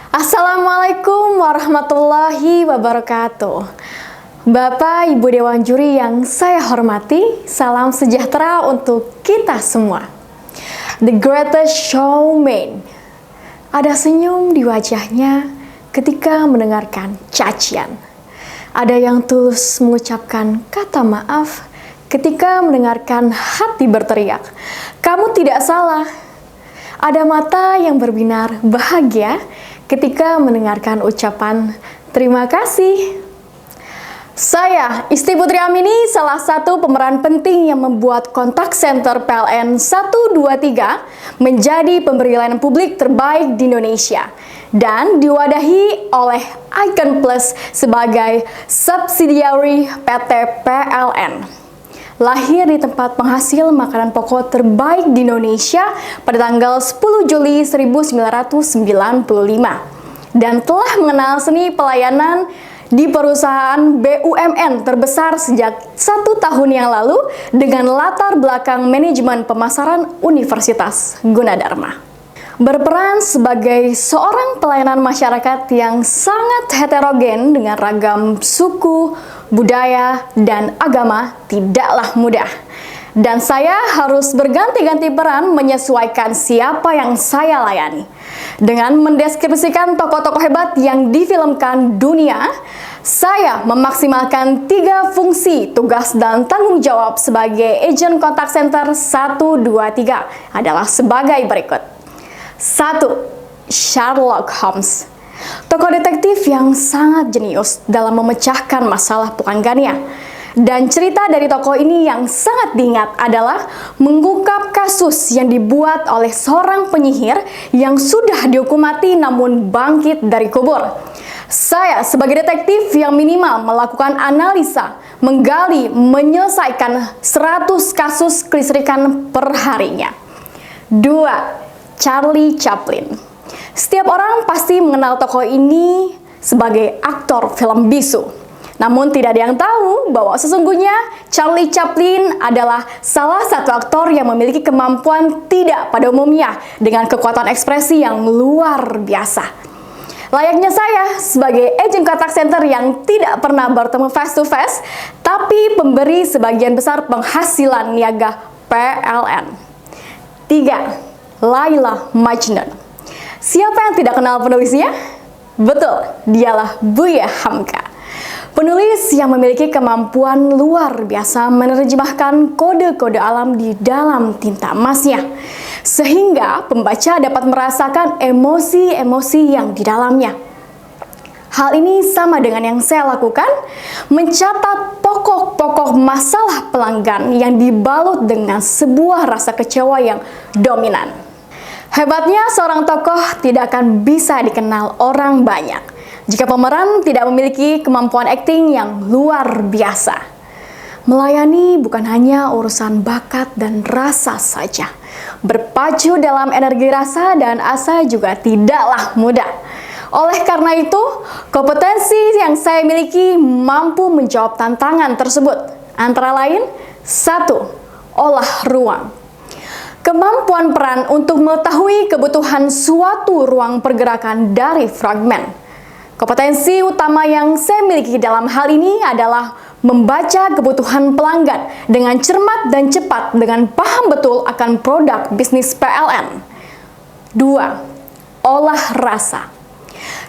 Assalamualaikum warahmatullahi wabarakatuh. Bapak, Ibu Dewan Juri yang saya hormati, salam sejahtera untuk kita semua. The Greatest Showman. Ada senyum di wajahnya ketika mendengarkan cacian. Ada yang tulus mengucapkan kata maaf ketika mendengarkan hati berteriak, "Kamu tidak salah." Ada mata yang berbinar bahagia ketika mendengarkan ucapan terima kasih. Saya, Isti Putri Amini, salah satu pemeran penting yang membuat kontak center PLN 123 menjadi pemberi layanan publik terbaik di Indonesia dan diwadahi oleh Icon Plus sebagai subsidiary PT PLN. Lahir di tempat penghasil makanan pokok terbaik di Indonesia pada tanggal 10 Juli 1995 dan telah mengenal seni pelayanan di perusahaan BUMN terbesar sejak 1 tahun yang lalu dengan latar belakang manajemen pemasaran Universitas Gunadarma. Berperan sebagai seorang pelayanan masyarakat yang sangat heterogen dengan ragam suku, budaya, dan agama tidaklah mudah. Dan saya harus berganti-ganti peran menyesuaikan siapa yang saya layani. Dengan mendeskripsikan tokoh-tokoh hebat yang difilmkan dunia, saya memaksimalkan 3 fungsi, tugas, dan tanggung jawab sebagai agent contact center 123 adalah sebagai berikut. 1. Sherlock Holmes. Tokoh detektif yang sangat jenius dalam memecahkan masalah pelanggannya. Dan cerita dari tokoh ini yang sangat diingat adalah mengungkap kasus yang dibuat oleh seorang penyihir yang sudah dihukum mati namun bangkit dari kubur. Saya sebagai detektif yang minimal melakukan analisa, menggali, menyelesaikan 100 kasus kelistrikan per harinya. 2. Charlie Chaplin. Setiap orang pasti mengenal tokoh ini sebagai aktor film bisu. Namun tidak ada yang tahu bahwa sesungguhnya Charlie Chaplin adalah salah satu aktor yang memiliki kemampuan tidak pada umumnya dengan kekuatan ekspresi yang luar biasa. Layaknya saya sebagai agent contact center yang tidak pernah bertemu face to face, tapi pemberi sebagian besar penghasilan niaga PLN. 3. Laila Majnun. Siapa yang tidak kenal penulisnya? Betul, dialah Buya Hamka. Penulis yang memiliki kemampuan luar biasa menerjemahkan kode-kode alam di dalam tinta emasnya, sehingga pembaca dapat merasakan emosi-emosi yang di dalamnya. Hal ini sama dengan yang saya lakukan, mencatat pokok-pokok masalah pelanggan yang dibalut dengan sebuah rasa kecewa yang dominan. Hebatnya seorang tokoh tidak akan bisa dikenal orang banyak jika pemeran tidak memiliki kemampuan akting yang luar biasa. Melayani bukan hanya urusan bakat dan rasa saja. Berpacu dalam energi rasa dan asa juga tidaklah mudah. Oleh karena itu, kompetensi yang saya miliki mampu menjawab tantangan tersebut. Antara lain, 1. Olah ruang. Kemampuan peran untuk mengetahui kebutuhan suatu ruang pergerakan dari fragmen. Kompetensi utama yang saya miliki dalam hal ini adalah membaca kebutuhan pelanggan dengan cermat dan cepat dengan paham betul akan produk bisnis PLN. 2. Olah rasa.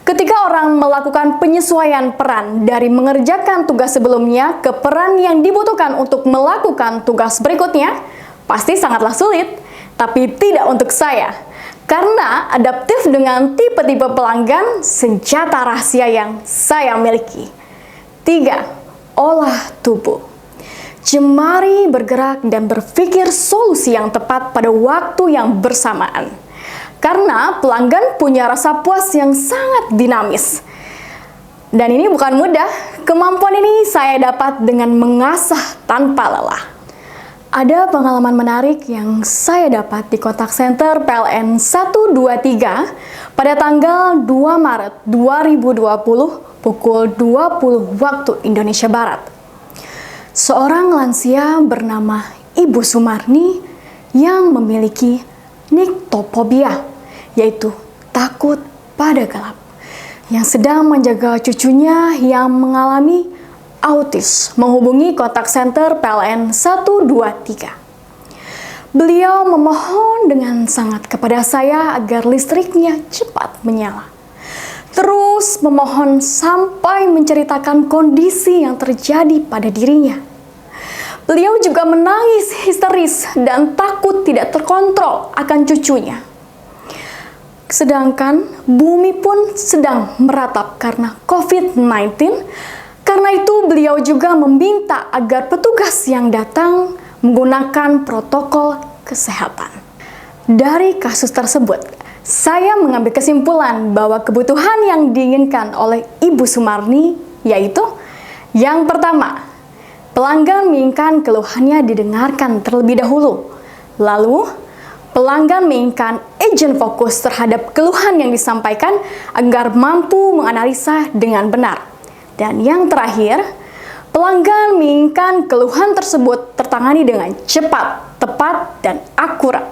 Ketika orang melakukan penyesuaian peran dari mengerjakan tugas sebelumnya ke peran yang dibutuhkan untuk melakukan tugas berikutnya, pasti sangatlah sulit, tapi tidak untuk saya. Karena adaptif dengan tipe-tipe pelanggan, senjata rahasia yang saya miliki. 3. Olah tubuh. Jemari bergerak dan berpikir solusi yang tepat pada waktu yang bersamaan. Karena pelanggan punya rasa puas yang sangat dinamis. Dan ini bukan mudah, kemampuan ini saya dapat dengan mengasah tanpa lelah. Ada pengalaman menarik yang saya dapat di kontak center PLN 123 pada tanggal 2 Maret 2020 pukul 20 waktu Indonesia Barat. Seorang lansia bernama Ibu Sumarni yang memiliki nyctophobia, yaitu takut pada gelap. yang sedang menjaga cucunya yang mengalami autis menghubungi kontak center PLN 123. Beliau memohon dengan sangat kepada saya agar listriknya cepat menyala. Terus memohon sampai menceritakan kondisi yang terjadi pada dirinya. Beliau juga menangis histeris dan takut tidak terkontrol akan cucunya. Sedangkan bumi pun sedang meratap karena COVID-19. Karena itu beliau juga meminta agar petugas yang datang menggunakan protokol kesehatan. Dari kasus tersebut, saya mengambil kesimpulan bahwa kebutuhan yang diinginkan oleh Ibu Sumarni yaitu yang pertama, pelanggan menginginkan keluhannya didengarkan terlebih dahulu. Lalu, pelanggan menginginkan agen fokus terhadap keluhan yang disampaikan agar mampu menganalisa dengan benar. Dan yang terakhir, pelanggan menginginkan keluhan tersebut tertangani dengan cepat, tepat, dan akurat.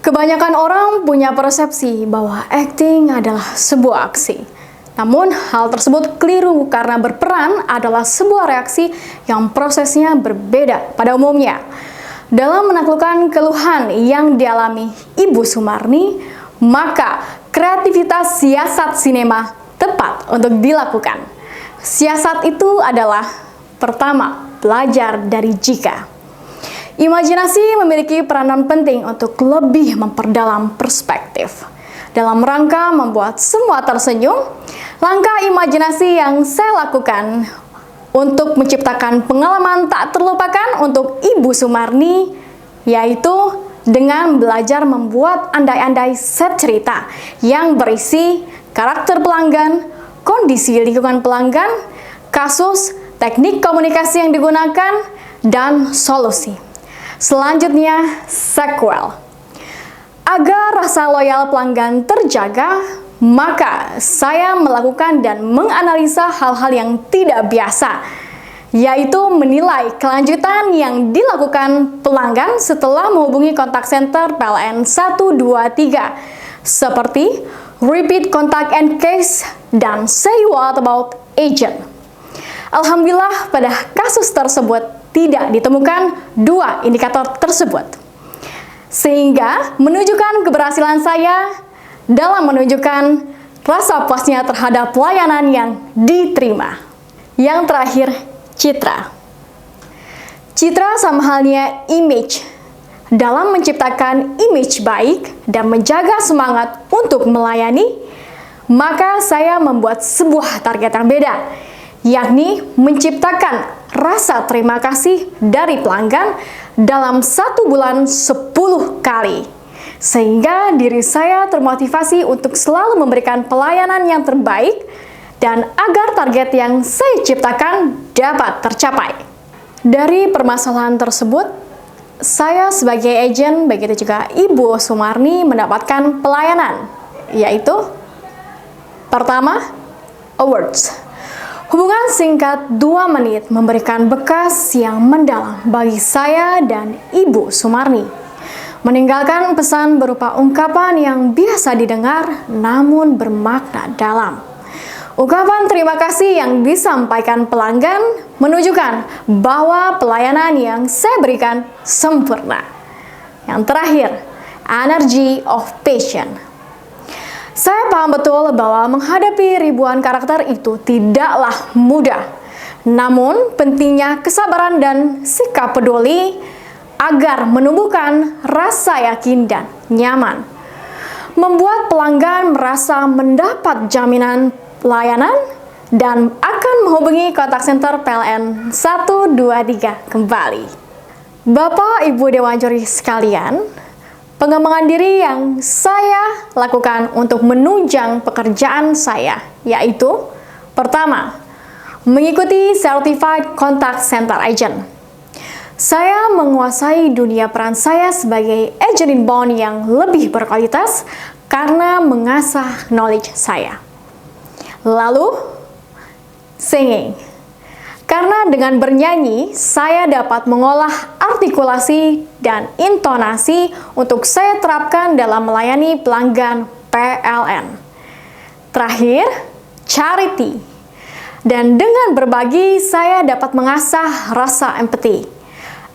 Kebanyakan orang punya persepsi bahwa acting adalah sebuah aksi. Namun, hal tersebut keliru karena berperan adalah sebuah reaksi yang prosesnya berbeda pada umumnya. Dalam menaklukkan keluhan yang dialami Ibu Sumarni, maka kreativitas siasat sinema tepat untuk dilakukan. Siasat itu adalah pertama, belajar dari Jika. Imajinasi memiliki peranan penting untuk lebih memperdalam perspektif. Dalam rangka membuat semua tersenyum, langkah imajinasi yang saya lakukan untuk menciptakan pengalaman tak terlupakan untuk Ibu Sumarni, yaitu dengan belajar membuat andai-andai set cerita yang berisi karakter pelanggan, kondisi lingkungan pelanggan, kasus, teknik komunikasi yang digunakan, dan solusi. Selanjutnya, sequel. Agar rasa loyal pelanggan terjaga, maka saya melakukan dan menganalisa hal-hal yang tidak biasa, yaitu menilai kelanjutan yang dilakukan pelanggan setelah menghubungi kontak center PLN 123, seperti repeat contact and case, dan say what about agent. Alhamdulillah pada kasus tersebut tidak ditemukan dua indikator tersebut, sehingga menunjukkan keberhasilan saya dalam menunjukkan rasa puasnya terhadap pelayanan yang diterima. Yang terakhir, citra. Citra sama halnya image. Dalam menciptakan image baik dan menjaga semangat untuk melayani, maka saya membuat sebuah target yang beda, yakni menciptakan rasa terima kasih dari pelanggan dalam 1 bulan 10 kali. Sehingga diri saya termotivasi untuk selalu memberikan pelayanan yang terbaik dan agar target yang saya ciptakan dapat tercapai. Dari permasalahan tersebut, saya sebagai agen, begitu juga Ibu Sumarni mendapatkan pelayanan, yaitu pertama, awards. Hubungan singkat 2 menit memberikan bekas yang mendalam bagi saya dan Ibu Sumarni. Meninggalkan pesan berupa ungkapan yang biasa didengar namun bermakna dalam. Ungkapan terima kasih yang disampaikan pelanggan menunjukkan bahwa pelayanan yang saya berikan sempurna. Yang terakhir, energy of passion. Saya paham betul bahwa menghadapi ribuan karakter itu tidaklah mudah. Namun, pentingnya kesabaran dan sikap peduli agar menumbuhkan rasa yakin dan nyaman. Membuat pelanggan merasa mendapat jaminan pelayanan dan akan menghubungi kontak center PLN 123 kembali. Bapak Ibu Dewan Juri sekalian, pengembangan diri yang saya lakukan untuk menunjang pekerjaan saya yaitu pertama, mengikuti Certified Contact Center Agent. Saya menguasai dunia peran saya sebagai agent inbound yang lebih berkualitas karena mengasah knowledge saya. Lalu, singing. Karena dengan bernyanyi, saya dapat mengolah artikulasi dan intonasi untuk saya terapkan dalam melayani pelanggan PLN. Terakhir, charity. Dan dengan berbagi, saya dapat mengasah rasa empati.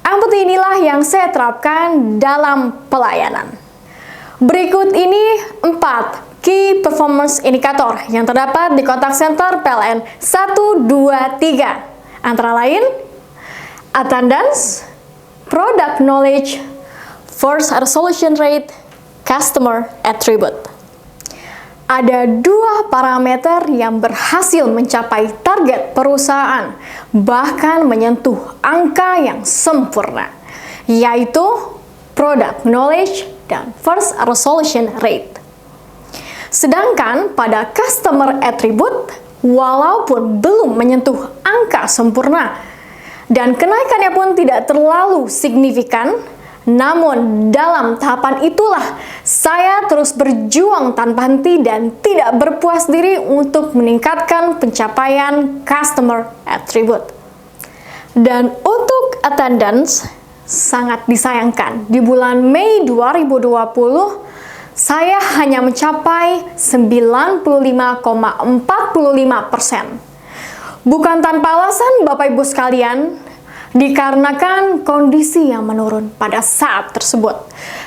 Empati inilah yang saya terapkan dalam pelayanan. Berikut ini 4 Key Performance Indicator yang terdapat di kontak center PLN 123. Antara lain, attendance, product knowledge, first resolution rate, customer attribute. Ada 2 parameter yang berhasil mencapai target perusahaan, bahkan menyentuh angka yang sempurna, yaitu product knowledge dan first resolution rate. Sedangkan pada customer attribute, walaupun belum menyentuh angka sempurna dan kenaikannya pun tidak terlalu signifikan, namun dalam tahapan itulah saya terus berjuang tanpa henti dan tidak berpuas diri untuk meningkatkan pencapaian customer attribute. Dan untuk attendance, sangat disayangkan, di bulan Mei 2020, saya hanya mencapai 95,45%. Bukan tanpa alasan, Bapak Ibu sekalian, dikarenakan kondisi yang menurun pada saat tersebut,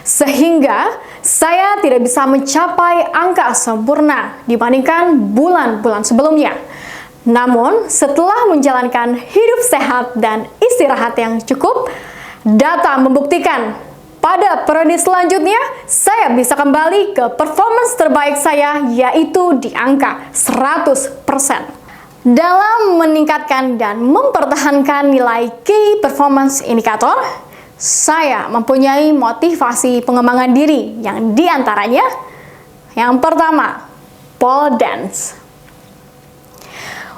sehingga saya tidak bisa mencapai angka sempurna dibandingkan bulan-bulan sebelumnya. Namun, setelah menjalankan hidup sehat dan istirahat yang cukup, data membuktikan pada periode selanjutnya saya bisa kembali ke performance terbaik saya, yaitu di angka 100%. Dalam meningkatkan dan mempertahankan nilai Key Performance Indicator, saya mempunyai motivasi pengembangan diri yang diantaranya yang pertama, pole dance.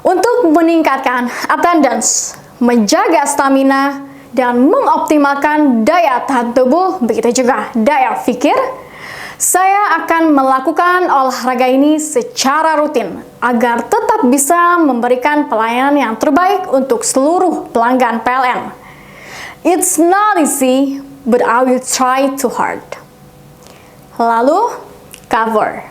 Untuk meningkatkan attendance, menjaga stamina, dan mengoptimalkan daya tahan tubuh, begitu juga daya pikir, saya akan melakukan olahraga ini secara rutin agar tetap bisa memberikan pelayanan yang terbaik untuk seluruh pelanggan PLN. It's not easy, but I will try too hard. Lalu, cover.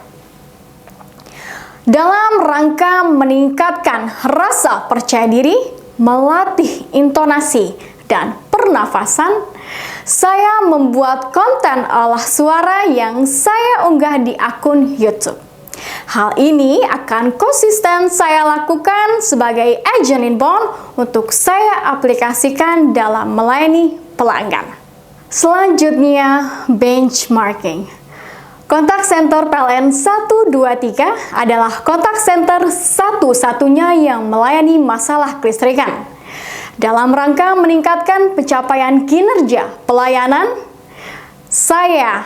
Dalam rangka meningkatkan rasa percaya diri, melatih intonasi, dan pernafasan, saya membuat konten olah suara yang saya unggah di akun YouTube. Hal ini akan konsisten saya lakukan sebagai agent inbound untuk saya aplikasikan dalam melayani pelanggan. Selanjutnya, benchmarking. Kontak center PLN 123 adalah kontak center satu-satunya yang melayani masalah kelistrikan. Dalam rangka meningkatkan pencapaian kinerja pelayanan, saya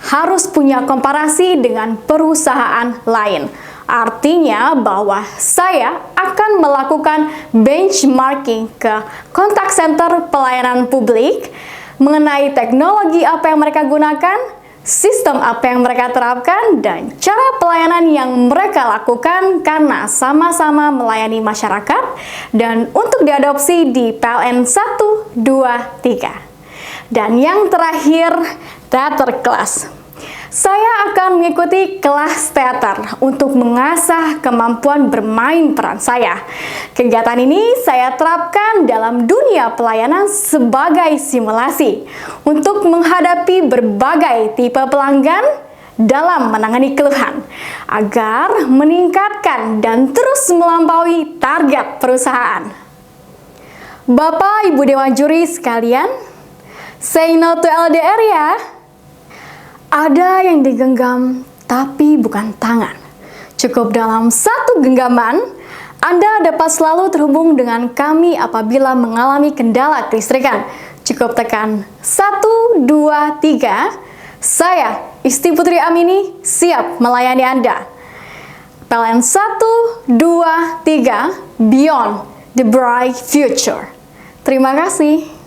harus punya komparasi dengan perusahaan lain. Artinya bahwa saya akan melakukan benchmarking ke kontak center pelayanan publik mengenai teknologi apa yang mereka gunakan, sistem apa yang mereka terapkan, dan cara pelayanan yang mereka lakukan karena sama-sama melayani masyarakat dan untuk diadopsi di PLN 123. Dan yang terakhir, teater class. Saya akan mengikuti kelas teater untuk mengasah kemampuan bermain peran saya. Kegiatan ini saya terapkan dalam dunia pelayanan sebagai simulasi untuk menghadapi berbagai tipe pelanggan dalam menangani keluhan agar meningkatkan dan terus melampaui target perusahaan. Bapak Ibu Dewan Juri sekalian, say no to LDR ya. Ada yang digenggam, tapi bukan tangan. Cukup dalam satu genggaman, Anda dapat selalu terhubung dengan kami apabila mengalami kendala kelistrikan. Cukup tekan 123. Saya, Isti Putri Amini, siap melayani Anda. PLN 123, Beyond the Bright Future. Terima kasih.